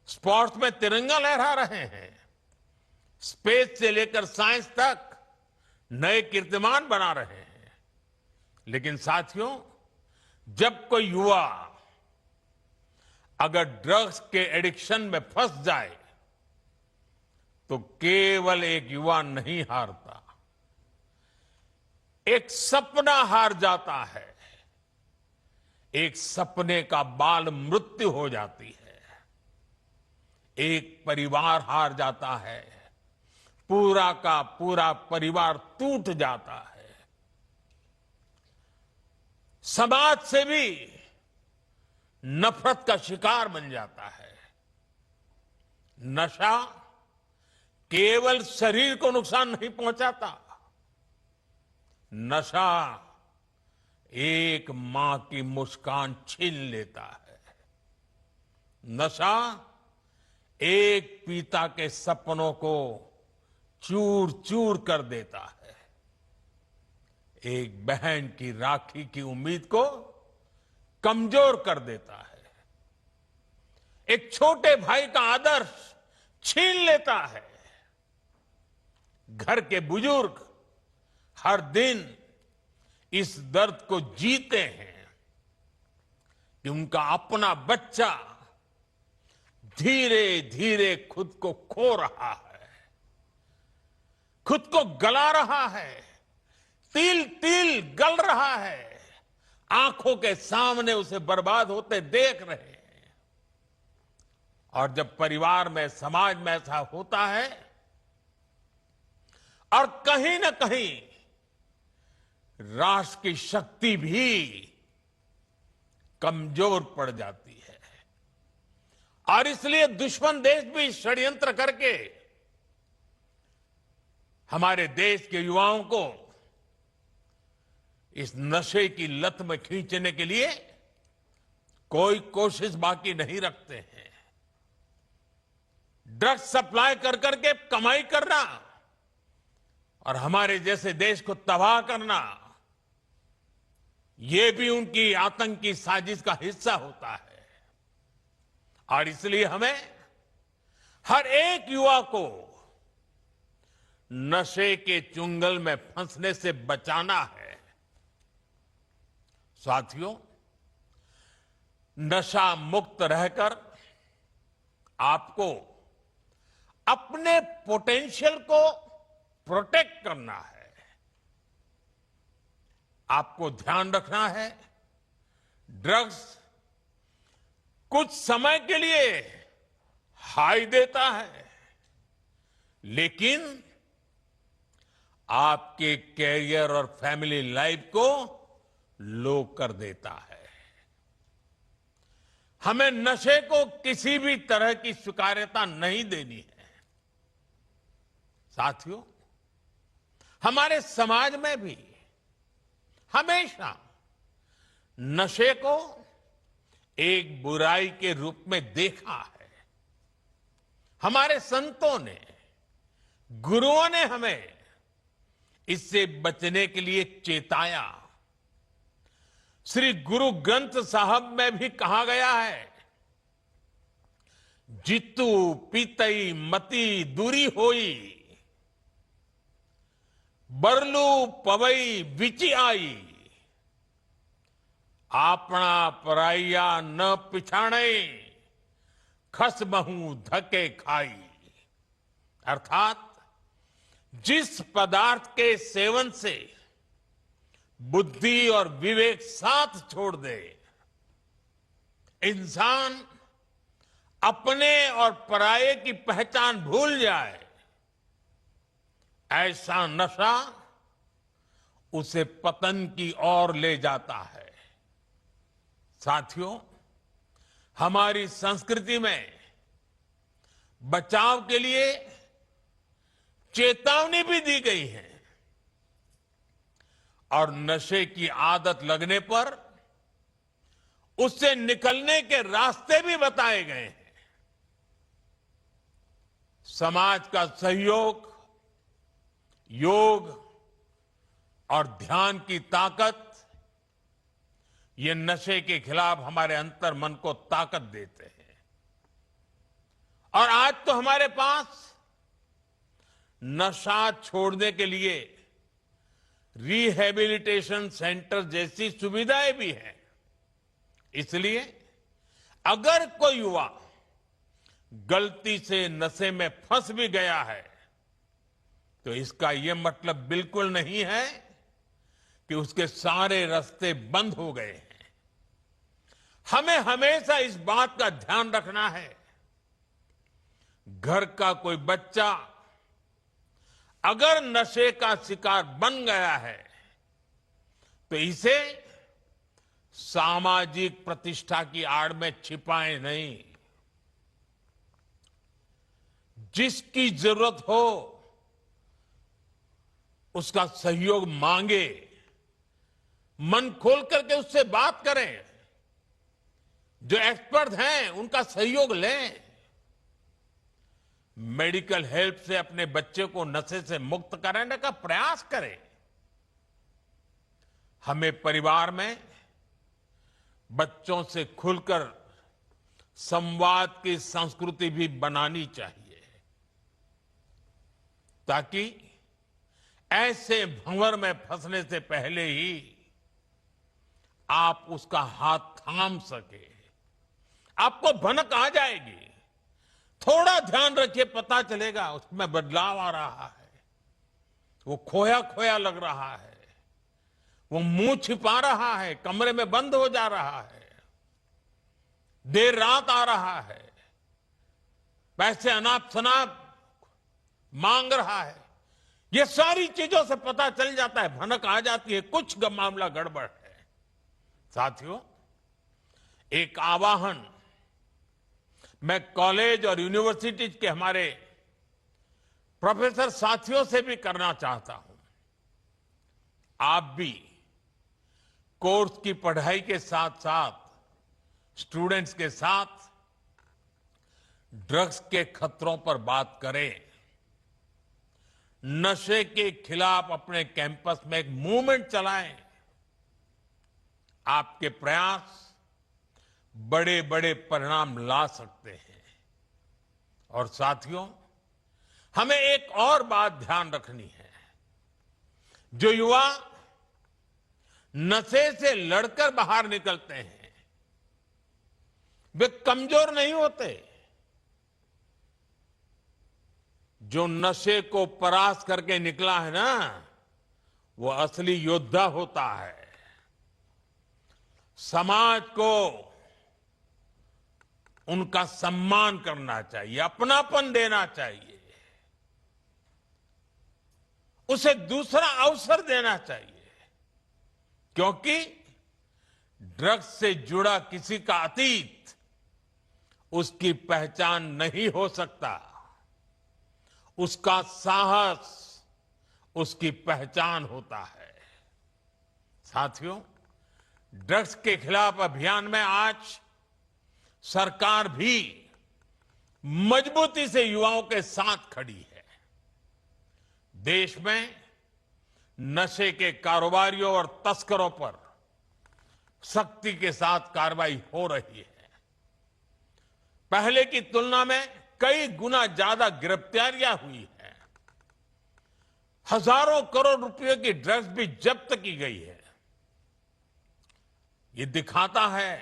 S5: स्पोर्ट्स में तिरंगा लहरा रहे हैं, स्पेस से लेकर साइंस तक नए कीर्तिमान बना रहे हैं। लेकिन साथियों, जब कोई युवा अगर ड्रग्स के एडिक्शन में फंस जाए तो केवल एक युवा नहीं हारता, एक सपना हार जाता है, एक सपने का बाल मृत्यु हो जाती है, एक परिवार हार जाता है, पूरा का पूरा परिवार टूट जाता है। समाज से भी नफरत का शिकार बन जाता है। नशा केवल शरीर को नुकसान नहीं पहुंचाता, नशा एक मां की मुस्कान छीन लेता है। नशा एक पिता के सपनों को चूर चूर कर देता है। एक बहन की राखी की उम्मीद को कमजोर कर देता है। एक छोटे भाई का आदर्श छीन लेता है। घर के बुजुर्ग हर दिन इस दर्द को जीते हैं कि उनका अपना बच्चा धीरे धीरे खुद को खो रहा है, खुद को गला रहा है, तिल तिल गल रहा है, आंखों के सामने उसे बर्बाद होते देख रहे हैं। और जब परिवार में, समाज में ऐसा होता है और कहीं ना कहीं राष्ट्र की शक्ति भी कमजोर पड़ जाती है। और इसलिए दुश्मन देश भी षड्यंत्र करके हमारे देश के युवाओं को इस नशे की लत में खींचने के लिए कोई कोशिश बाकी नहीं रखते हैं। ड्रग्स सप्लाई कर करके कमाई करना और हमारे जैसे देश को तबाह करना, ये भी उनकी आतंकी साजिश का हिस्सा होता है। और इसलिए हमें हर एक युवा को नशे के चुंगल में फंसने से बचाना है। साथियों, नशा मुक्त रहकर आपको अपने पोटेंशियल को प्रोटेक्ट करना है। आपको ध्यान रखना है, ड्रग्स कुछ समय के लिए हाई देता है, लेकिन आपके कैरियर और फैमिली लाइफ को लो कर देता है। हमें नशे को किसी भी तरह की स्वीकार्यता नहीं देनी है। साथियों, हमारे समाज में भी हमेशा नशे को एक बुराई के रूप में देखा है। हमारे संतों ने, गुरुओं ने हमें इससे बचने के लिए चेताया। श्री गुरु ग्रंथ साहब में भी कहा गया है, जितु पीतई मति दूरी होई, बरलू पवई विचि आई, आपना पराइया न पिछाणे, खस बहु धके खाई। अर्थात जिस पदार्थ के सेवन से बुद्धि और विवेक साथ छोड़ दे, इंसान अपने और पराये की पहचान भूल जाए, ऐसा नशा उसे पतन की ओर ले जाता है। साथियों, हमारी संस्कृति में बचाव के लिए चेतावनी भी दी गई है और नशे की आदत लगने पर उससे निकलने के रास्ते भी बताए गए हैं। समाज का सहयोग, योग और ध्यान की ताकत, ये नशे के खिलाफ हमारे अंतर मन को ताकत देते हैं। और आज तो हमारे पास नशा छोड़ने के लिए रिहैबिलिटेशन सेंटर जैसी सुविधाएं भी हैं। इसलिए अगर कोई युवा गलती से नशे में फंस भी गया है, तो इसका यह मतलब बिल्कुल नहीं है कि उसके सारे रास्ते बंद हो गए हैं। हमें हमेशा इस बात का ध्यान रखना है, घर का कोई बच्चा अगर नशे का शिकार बन गया है तो इसे सामाजिक प्रतिष्ठा की आड़ में छिपाए नहीं। जिसकी जरूरत हो उसका सहयोग मांगे, मन खोल करके उससे बात करें, जो एक्सपर्ट हैं उनका सहयोग लें, मेडिकल हेल्प से अपने बच्चे को नशे से मुक्त कराने का प्रयास करें। हमें परिवार में बच्चों से खुलकर संवाद की संस्कृति भी बनानी चाहिए, ताकि ऐसे भंवर में फंसने से पहले ही आप उसका हाथ थाम सके। आपको भनक आ जाएगी, थोड़ा ध्यान रखिए, पता चलेगा उसमें बदलाव आ रहा है, वो खोया खोया लग रहा है, वो मुंह छिपा रहा है, कमरे में बंद हो जा रहा है, देर रात आ रहा है, पैसे अनाप शनाप मांग रहा है। ये सारी चीजों से पता चल जाता है, भनक आ जाती है, कुछ मामला गड़बड़ है। साथियों, एक आवाहन मैं कॉलेज और यूनिवर्सिटी के हमारे प्रोफेसर साथियों से भी करना चाहता हूं। आप भी कोर्स की पढ़ाई के साथ साथ स्टूडेंट्स के साथ ड्रग्स के खतरों पर बात करें। नशे के खिलाफ अपने कैंपस में एक मूवमेंट चलाएं। आपके प्रयास बड़े बड़े परिणाम ला सकते हैं। और साथियों, हमें एक और बात ध्यान रखनी है। जो युवा नशे से लड़कर बाहर निकलते हैं, वे कमजोर नहीं होते। जो नशे को परास्त करके निकला है ना, वो असली योद्धा होता है। समाज को उनका सम्मान करना चाहिए, अपनापन देना चाहिए, उसे दूसरा अवसर देना चाहिए, क्योंकि ड्रग्स से जुड़ा किसी का अतीत उसकी पहचान नहीं हो सकता। उसका साहस उसकी पहचान होता है। साथियों, ड्रग्स के खिलाफ अभियान में आज सरकार भी मजबूती से युवाओं के साथ खड़ी है। देश में नशे के कारोबारियों और तस्करों पर सख्ती के साथ कार्रवाई हो रही है। पहले की तुलना में कई गुना ज्यादा गिरफ्तारियां हुई है। हजारों करोड़ रुपए की ड्रग्स भी जब्त की गई है। ये दिखाता है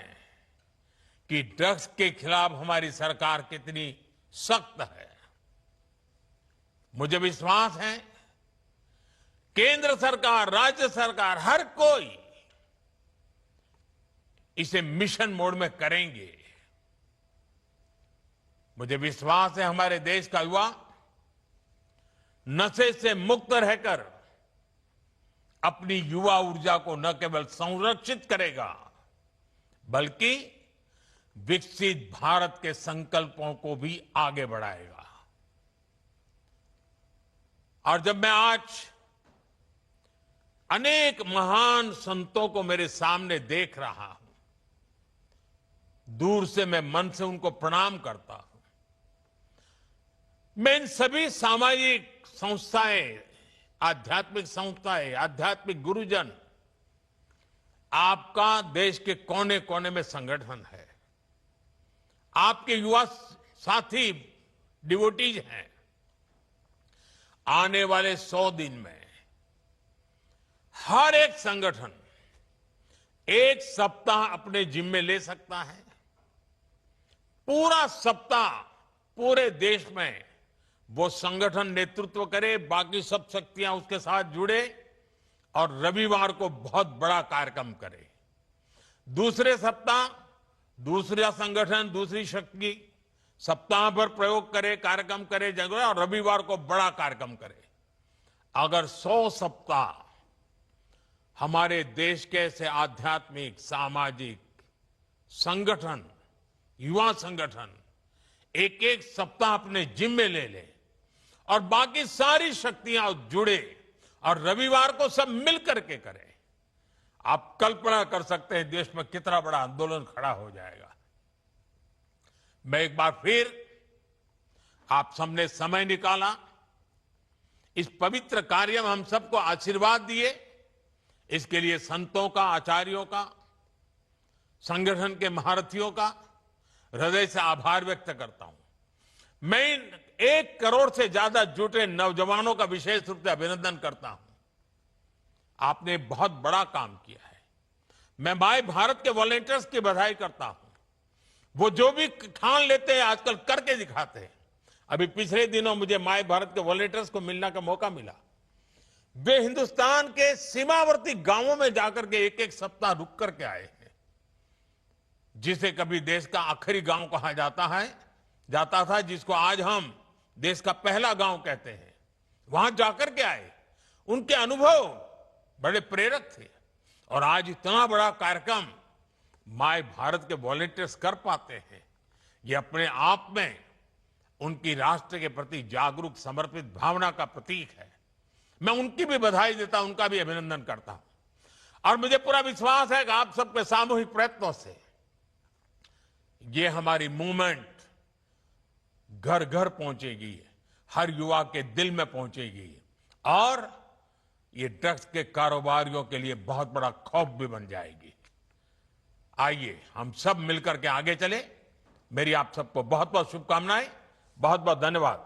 S5: कि ड्रग्स के खिलाफ हमारी सरकार कितनी सख्त है। मुझे विश्वास है केंद्र सरकार, राज्य सरकार, हर कोई इसे मिशन मोड में करेंगे। मुझे विश्वास है हमारे देश का युवा नशे से मुक्त रहकर अपनी युवा ऊर्जा को न केवल संरक्षित करेगा, बल्कि विकसित भारत के संकल्पों को भी आगे बढ़ाएगा। और जब मैं आज अनेक महान संतों को मेरे सामने देख रहा हूं, दूर से मैं मन से उनको प्रणाम करता हूं। मैं इन सभी सामाजिक संस्थाएं, आध्यात्मिक संस्थाएं, आध्यात्मिक गुरुजन, आपका देश के कोने कोने में संगठन है, आपके युवा साथी डिवोटीज हैं। आने वाले 100 दिन में हर एक संगठन एक सप्ताह अपने जिम्मे ले सकता है। पूरा सप्ताह पूरे देश में वो संगठन नेतृत्व करे, बाकी सब शक्तियां उसके साथ जुड़े और रविवार को बहुत बड़ा कार्यक्रम करे। दूसरे सप्ताह दूसरा संगठन, दूसरी शक्ति सप्ताह भर प्रयोग करे, कार्यक्रम करे, जगह, और रविवार को बड़ा कार्यक्रम करे। अगर 100 सप्ताह हमारे देश के ऐसे आध्यात्मिक, सामाजिक संगठन, युवा संगठन एक एक सप्ताह अपने जिम्मे ले ले और बाकी सारी शक्तियां जुड़े और रविवार को सब मिलकर के करें। आप कल्पना कर सकते हैं देश में कितना बड़ा आंदोलन खड़ा हो जाएगा। मैं एक बार फिर आप सबने समय निकाला, इस पवित्र कार्य में हम सबको आशीर्वाद दिए, इसके लिए संतों का, आचार्यों का, संगठन के महारथियों का हृदय से आभार व्यक्त करता हूं। मैं इन 1 करोड़ से ज्यादा जुटे नौजवानों का विशेष रूप से अभिनंदन करता हूं। आपने बहुत बड़ा काम किया है। मैं माय भारत के वॉलंटियर्स की बधाई करता हूं। वो जो भी ठान लेते हैं आजकल करके दिखाते हैं। अभी पिछले दिनों मुझे माय भारत के वॉलंटियर्स को मिलने का मौका मिला। वे हिंदुस्तान के सीमावर्ती गांवों में जाकर के एक एक सप्ताह रुक करके आए हैं। जिसे कभी देश का आखिरी गांव कहा जाता था, जिसको आज हम देश का पहला गांव कहते हैं, वहां जाकर के आए। उनके अनुभव बड़े प्रेरक थे और आज इतना बड़ा कार्यक्रम माय भारत के वॉलंटियर्स कर पाते हैं, ये अपने आप में उनकी राष्ट्र के प्रति जागरूक, समर्पित भावना का प्रतीक है। मैं उनकी भी बधाई देता हूं, उनका भी अभिनंदन करता हूं। और मुझे पूरा विश्वास है कि आप सबके सामूहिक प्रयत्नों से ये हमारी मूवमेंट घर घर पहुंचेगी, हर युवा के दिल में पहुंचेगी और ये ड्रग्स के कारोबारियों के लिए बहुत बड़ा खौफ भी बन जाएगी। आइए हम सब मिलकर के आगे चले। मेरी आप सबको बहुत बहुत शुभकामनाएं, बहुत बहुत धन्यवाद।